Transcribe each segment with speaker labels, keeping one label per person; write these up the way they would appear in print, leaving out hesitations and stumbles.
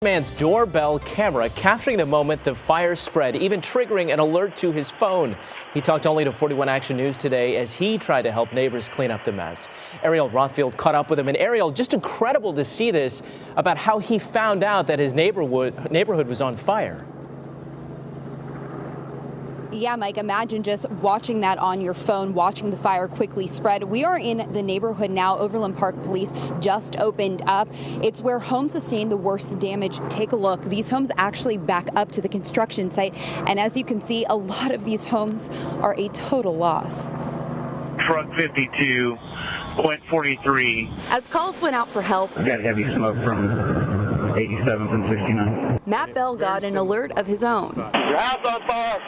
Speaker 1: Man's doorbell camera capturing the moment the fire spread, even triggering an alert to his phone. He talked only to 41 Action News today as he tried to help neighbors clean up the mess. Ariel Rothfield caught up with him. And Ariel, just incredible to see this about how he found out that his neighborhood was on fire.
Speaker 2: Yeah, Mike, imagine just watching that on your phone, watching the fire quickly spread. We are in the neighborhood now. Overland Park Police just opened up. It's where homes sustained the worst damage. Take a look. These homes actually back up to the construction site. And as you can see, a lot of these homes are a total loss.
Speaker 3: Truck 52 went 43.
Speaker 2: As calls went out for help,
Speaker 3: We got heavy smoke from 87th and 69.
Speaker 2: Matt Bell got an alert of his own.
Speaker 3: Your house on fire.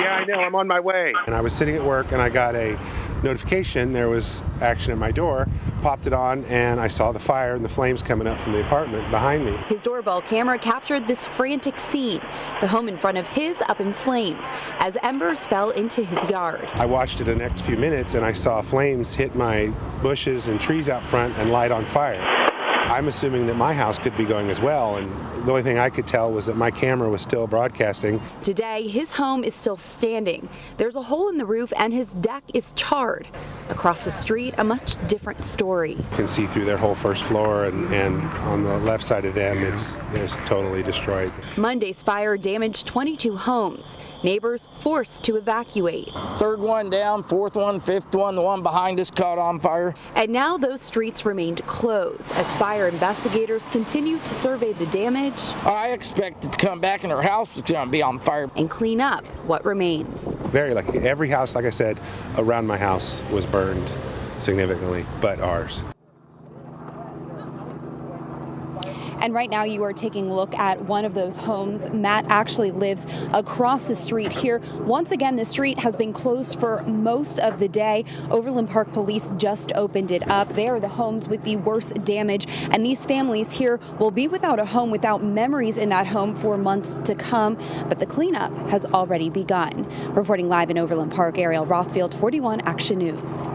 Speaker 4: Yeah, I know. I'm on my way. And I was sitting at work and I got a notification. There was action at my door. Popped it on and I saw the fire and the flames coming up from the apartment behind me.
Speaker 2: His doorbell camera captured this frantic scene. The home in front of his up in flames as embers fell into his yard.
Speaker 4: I watched it the next few minutes and I saw flames hit my bushes and trees out front and light on fire. I'm assuming that my house could be going as well, and the only thing I could tell was that my camera was still broadcasting.
Speaker 2: Today, his home is still standing. There's a hole in the roof and his deck is charred. Across the street, a much different story.
Speaker 4: You can see through their whole first floor, and on the left side of them, it's totally destroyed.
Speaker 2: Monday's fire damaged 22 homes. Neighbors forced to evacuate.
Speaker 5: Third one down, fourth one, fifth one, the one behind us caught on fire.
Speaker 2: And now those streets remained closed as fire investigators continue to survey the damage.
Speaker 5: I expected to come back and her house was going to be on fire.
Speaker 2: And clean up what remains.
Speaker 4: Very lucky. Every house, like I said, around my house was burned significantly, but ours.
Speaker 2: And right now you are taking a look at one of those homes. Matt actually lives across the street here. Once again, the street has been closed for most of the day. Overland Park Police just opened it up. They are the homes with the worst damage. And these families here will be without a home, without memories in that home for months to come. But the cleanup has already begun. Reporting live in Overland Park, Ariel Rothfield, 41 Action News.